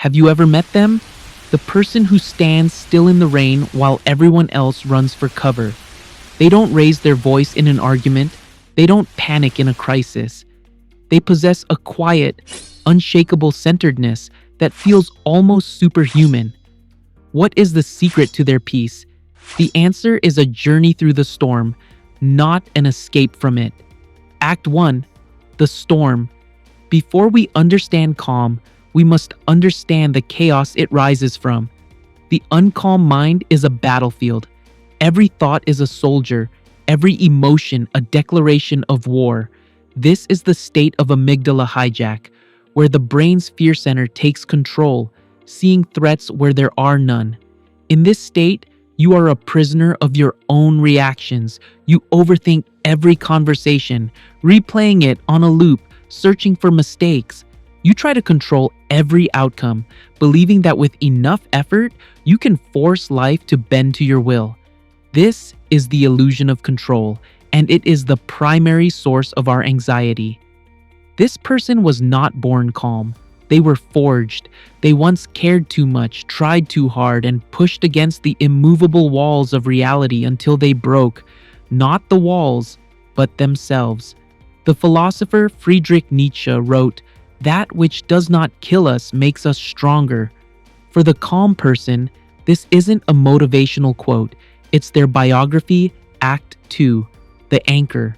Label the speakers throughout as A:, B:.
A: Have you ever met them? The person who stands still in the rain while everyone else runs for cover. They don't raise their voice in an argument. They don't panic in a crisis. They possess a quiet, unshakable centeredness that feels almost superhuman. What is the secret to their peace? The answer is a journey through the storm, not an escape from it. Act 1. The storm. Before we understand calm, we must understand the chaos it rises from. The uncalm mind is a battlefield. Every thought is a soldier, every emotion a declaration of war. This is the state of amygdala hijack, where the brain's fear center takes control, seeing threats where there are none. In this state, you are a prisoner of your own reactions. You overthink every conversation, replaying it on a loop, searching for mistakes. You try to control every outcome, believing that with enough effort, you can force life to bend to your will. This is the illusion of control, and it is the primary source of our anxiety. This person was not born calm. They were forged. They once cared too much, tried too hard, and pushed against the immovable walls of reality until they broke, not the walls, but themselves. The philosopher Friedrich Nietzsche wrote, "That which does not kill us makes us stronger." For the calm person, this isn't a motivational quote. It's their biography, Act 2, the anchor.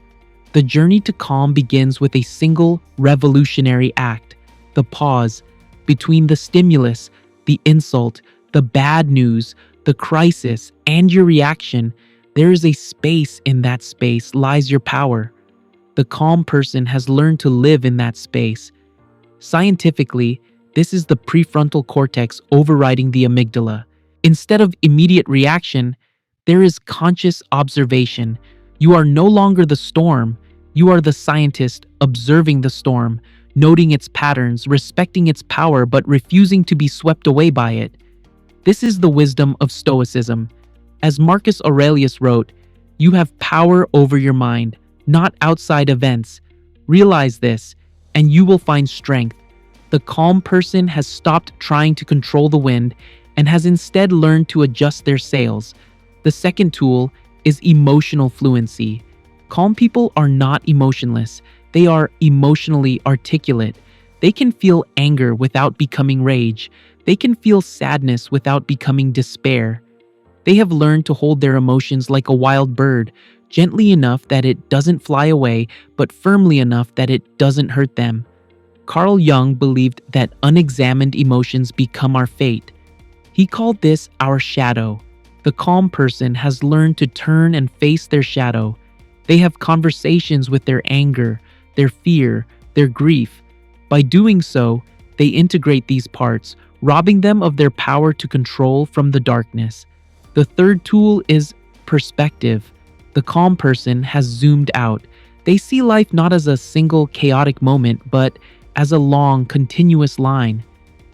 A: The journey to calm begins with a single revolutionary act, the pause. Between the stimulus, the insult, the bad news, the crisis, and your reaction, there is a space. In that space lies your power. The calm person has learned to live in that space. Scientifically, this is the prefrontal cortex overriding the amygdala. Instead of immediate reaction, there is conscious observation. You are no longer the storm. You are the scientist observing the storm, noting its patterns, respecting its power, but refusing to be swept away by it. This is the wisdom of Stoicism. As Marcus Aurelius wrote, "You have power over your mind, not outside events. Realize this, and you will find strength." The calm person has stopped trying to control the wind and has instead learned to adjust their sails. The second tool is emotional fluency. Calm people are not emotionless. They are emotionally articulate. They can feel anger without becoming rage. They can feel sadness without becoming despair. They have learned to hold their emotions like a wild bird, gently enough that it doesn't fly away, but firmly enough that it doesn't hurt them. Carl Jung believed that unexamined emotions become our fate. He called this our shadow. The calm person has learned to turn and face their shadow. They have conversations with their anger, their fear, their grief. By doing so, they integrate these parts, robbing them of their power to control from the darkness. The third tool is perspective. The calm person has zoomed out. They see life not as a single chaotic moment, but as a long, continuous line.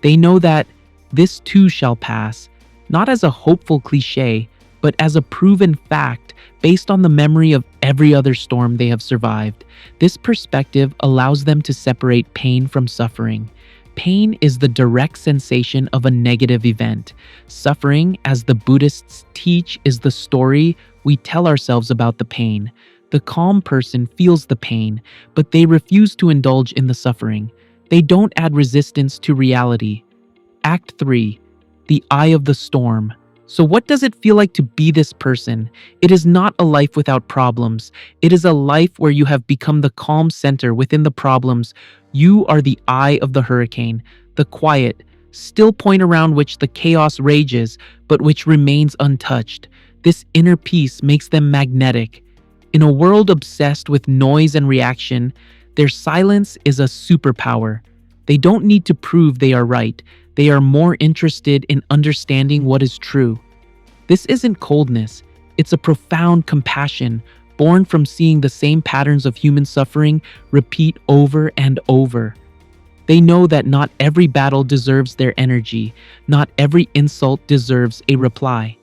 A: They know that this too shall pass, not as a hopeful cliche, but as a proven fact based on the memory of every other storm they have survived. This perspective allows them to separate pain from suffering. Pain is the direct sensation of a negative event. Suffering, as the Buddhists teach, is the story we tell ourselves about the pain. The calm person feels the pain, but they refuse to indulge in the suffering. They don't add resistance to reality. Act 3. The eye of the storm. So what does it feel like to be this person? It is not a life without problems. It is a life where you have become the calm center within the problems. You are the eye of the hurricane, the quiet, still point around which the chaos rages, but which remains untouched. This inner peace makes them magnetic. In a world obsessed with noise and reaction, their silence is a superpower. They don't need to prove they are right. They are more interested in understanding what is true. This isn't coldness. It's a profound compassion born from seeing the same patterns of human suffering repeat over and over. They know that not every battle deserves their energy. Not every insult deserves a reply.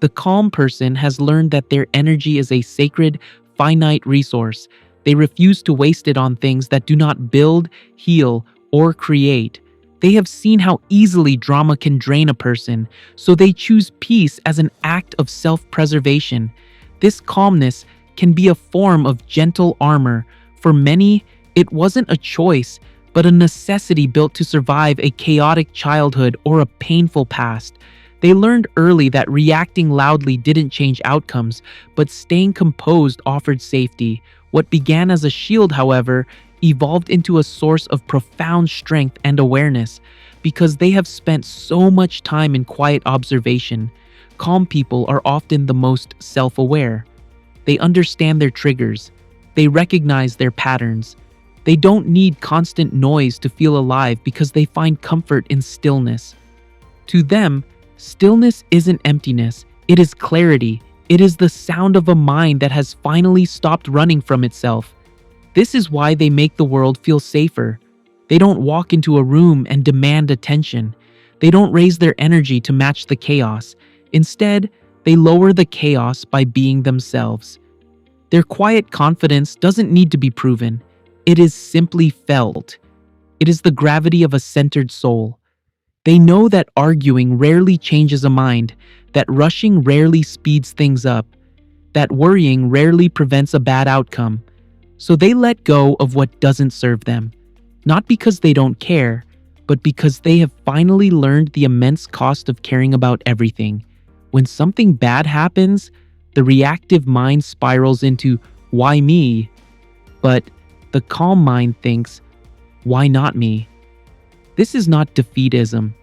A: The calm person has learned that their energy is a sacred, finite resource. They refuse to waste it on things that do not build, heal, or create. They have seen how easily drama can drain a person, so they choose peace as an act of self-preservation. This calmness can be a form of gentle armor. For many, it wasn't a choice, but a necessity built to survive a chaotic childhood or a painful past. They learned early that reacting loudly didn't change outcomes, but staying composed offered safety. What began as a shield, however, evolved into a source of profound strength and awareness. Because they have spent so much time in quiet observation, calm people are often the most self-aware. They understand their triggers. They recognize their patterns. They don't need constant noise to feel alive because they find comfort in stillness. To them, stillness isn't emptiness, it is clarity. It is the sound of a mind that has finally stopped running from itself. This is why they make the world feel safer. They don't walk into a room and demand attention. They don't raise their energy to match the chaos. Instead, they lower the chaos by being themselves. Their quiet confidence doesn't need to be proven. It is simply felt. It is the gravity of a centered soul. They know that arguing rarely changes a mind, that rushing rarely speeds things up, that worrying rarely prevents a bad outcome. So they let go of what doesn't serve them, not because they don't care, but because they have finally learned the immense cost of caring about everything. When something bad happens, the reactive mind spirals into, "Why me?" But the calm mind thinks, "Why not me?" This is not defeatism.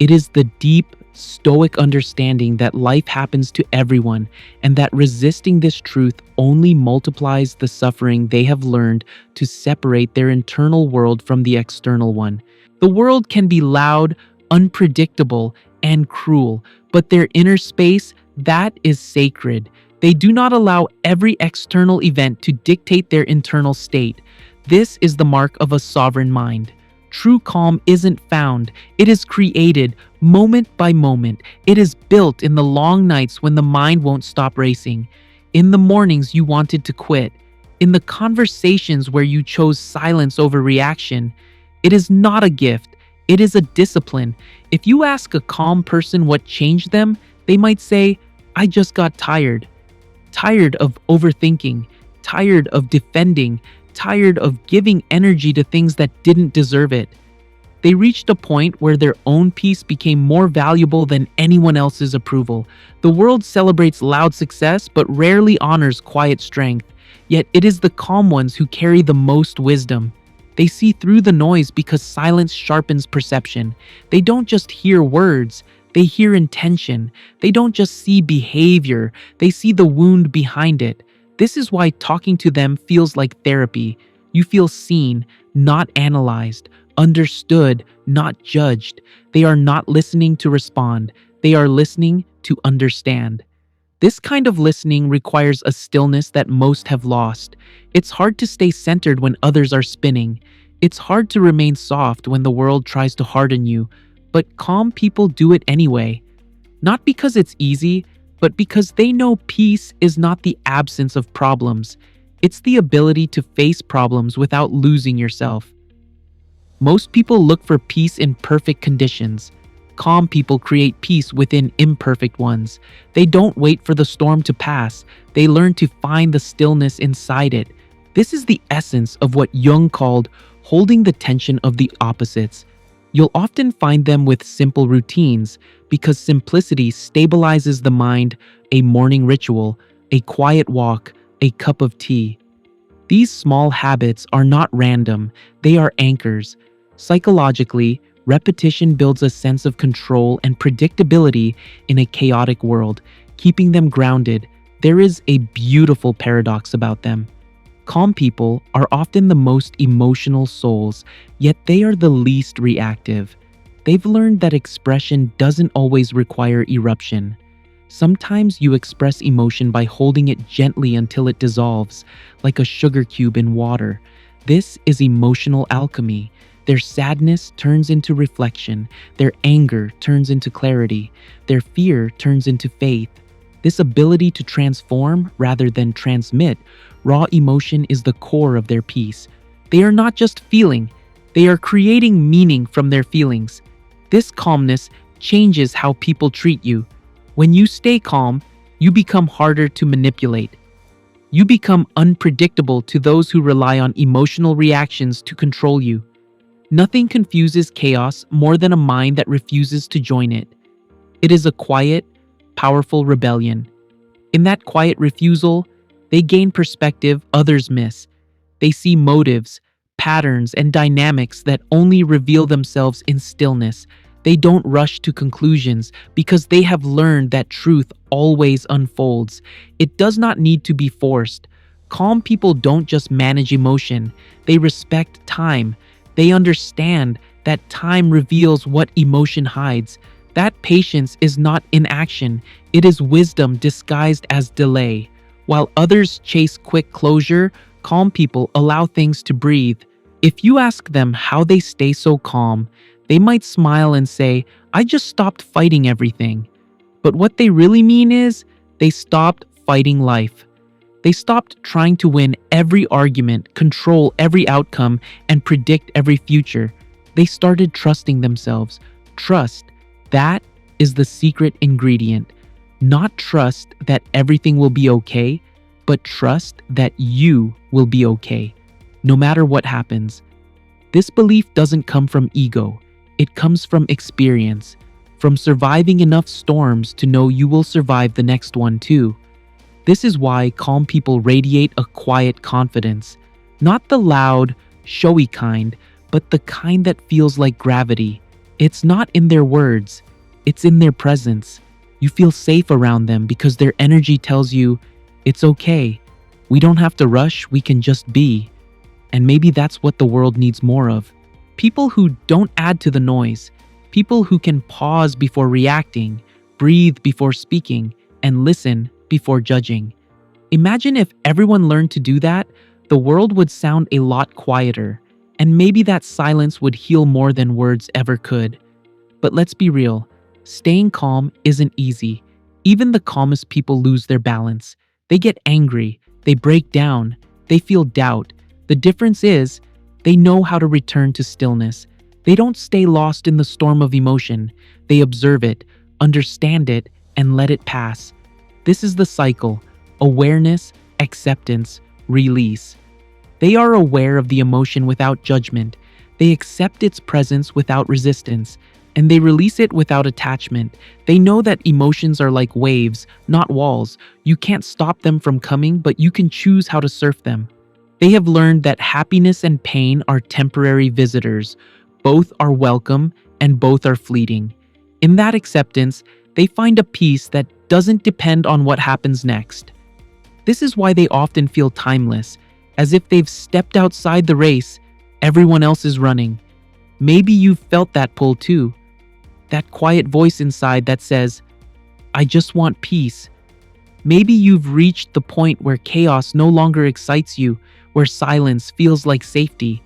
A: It is the deep, stoic understanding that life happens to everyone and that resisting this truth only multiplies the suffering. They have learned to separate their internal world from the external one. The world can be loud, unpredictable, and cruel, but their inner space, that is sacred. They do not allow every external event to dictate their internal state. This is the mark of a sovereign mind. True calm isn't found, it is created moment by moment. It is built in the long nights when the mind won't stop racing, in the mornings you wanted to quit, in the conversations where you chose silence over reaction. It is not a gift, it is a discipline. If you ask a calm person what changed them, they might say, "I just got tired. Tired of overthinking, tired of defending, tired of giving energy to things that didn't deserve it." They reached a point where their own peace became more valuable than anyone else's approval. The world celebrates loud success but rarely honors quiet strength. Yet it is the calm ones who carry the most wisdom. They see through the noise because silence sharpens perception. They don't just hear words, they hear intention. They don't just see behavior, they see the wound behind it. This is why talking to them feels like therapy. You feel seen, not analyzed, understood, not judged. They are not listening to respond. They are listening to understand. This kind of listening requires a stillness that most have lost. It's hard to stay centered when others are spinning. It's hard to remain soft when the world tries to harden you. But calm people do it anyway. Not because it's easy, but because they know peace is not the absence of problems. It's the ability to face problems without losing yourself. Most people look for peace in perfect conditions. Calm people create peace within imperfect ones. They don't wait for the storm to pass. They learn to find the stillness inside it. This is the essence of what Jung called holding the tension of the opposites. You'll often find them with simple routines because simplicity stabilizes the mind, a morning ritual, a quiet walk, a cup of tea. These small habits are not random, they are anchors. Psychologically, repetition builds a sense of control and predictability in a chaotic world, keeping them grounded. There is a beautiful paradox about them. Calm people are often the most emotional souls, yet they are the least reactive. They've learned that expression doesn't always require eruption. Sometimes you express emotion by holding it gently until it dissolves, like a sugar cube in water. This is emotional alchemy. Their sadness turns into reflection, their anger turns into clarity, their fear turns into faith. This ability to transform rather than transmit raw emotion is the core of their peace. They are not just feeling, They are creating meaning from their feelings. This calmness changes how people treat you. When you stay calm, you become harder to manipulate. You become unpredictable to those who rely on emotional reactions to control you. Nothing confuses chaos more than a mind that refuses to join it. It is a quiet, powerful rebellion. In that quiet refusal, they gain perspective others miss. They see motives, patterns, and dynamics that only reveal themselves in stillness. They don't rush to conclusions because they have learned that truth always unfolds. It does not need to be forced. Calm people don't just manage emotion, they respect time. They understand that time reveals what emotion hides. That patience is not inaction, it is wisdom disguised as delay. While others chase quick closure, calm people allow things to breathe. If you ask them how they stay so calm, they might smile and say, "I just stopped fighting everything." But what they really mean is, they stopped fighting life. They stopped trying to win every argument, control every outcome, and predict every future. They started trusting themselves. Trust, that is the secret ingredient. Not trust that everything will be okay, but trust that you will be okay, no matter what happens. This belief doesn't come from ego. It comes from experience, from surviving enough storms to know you will survive the next one too. This is why calm people radiate a quiet confidence, not the loud, showy kind, but the kind that feels like gravity. It's not in their words, it's in their presence. You feel safe around them because their energy tells you, it's okay. We don't have to rush, we can just be. And maybe that's what the world needs more of. People who don't add to the noise. People who can pause before reacting, breathe before speaking, and listen before judging. Imagine if everyone learned to do that, the world would sound a lot quieter. And maybe that silence would heal more than words ever could. But let's be real, staying calm isn't easy. Even the calmest people lose their balance. They get angry, they break down, they feel doubt. The difference is, they know how to return to stillness. They don't stay lost in the storm of emotion. They observe it, understand it, and let it pass. This is the cycle: awareness, acceptance, release. They are aware of the emotion without judgment. They accept its presence without resistance, and they release it without attachment. They know that emotions are like waves, not walls. You can't stop them from coming, but you can choose how to surf them. They have learned that happiness and pain are temporary visitors. Both are welcome and both are fleeting. In that acceptance, they find a peace that doesn't depend on what happens next. This is why they often feel timeless, as if they've stepped outside the race everyone else is running. Maybe you've felt that pull too. That quiet voice inside that says, "I just want peace." Maybe you've reached the point where chaos no longer excites you, where silence feels like safety.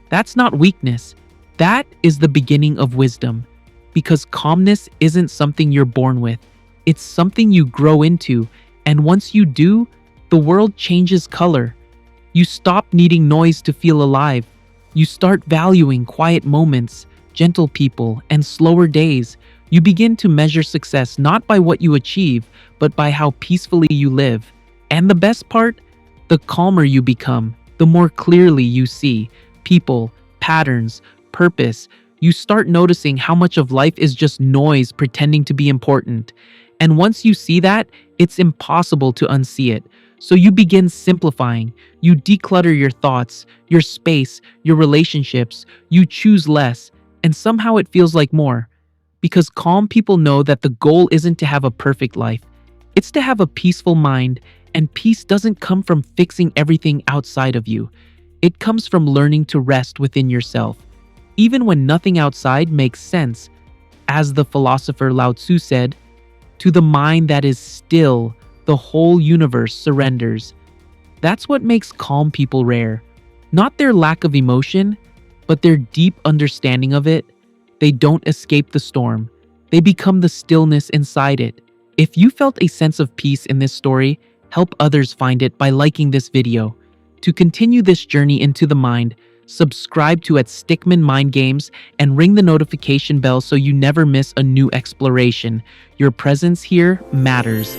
A: That's not weakness. That is the beginning of wisdom. Because calmness isn't something you're born with. It's something you grow into, and once you do, the world changes color. You stop needing noise to feel alive. You start valuing quiet moments, gentle people, and slower days. You begin to measure success not by what you achieve, but by how peacefully you live. And the best part? The calmer you become, the more clearly you see people, patterns, purpose. You start noticing how much of life is just noise pretending to be important. And once you see that, it's impossible to unsee it. So you begin simplifying. You declutter your thoughts, your space, your relationships. You choose less, and somehow it feels like more. Because calm people know that the goal isn't to have a perfect life. It's to have a peaceful mind, and peace doesn't come from fixing everything outside of you. It comes from learning to rest within yourself, even when nothing outside makes sense. As the philosopher Lao Tzu said, "To the mind that is still, the whole universe surrenders." That's what makes calm people rare. Not their lack of emotion, but their deep understanding of it. They don't escape the storm. They become the stillness inside it. If you felt a sense of peace in this story, help others find it by liking this video. To continue this journey into the mind, Subscribe to at Stickman Mind Games and ring the notification bell so you never miss a new exploration. Your presence here matters.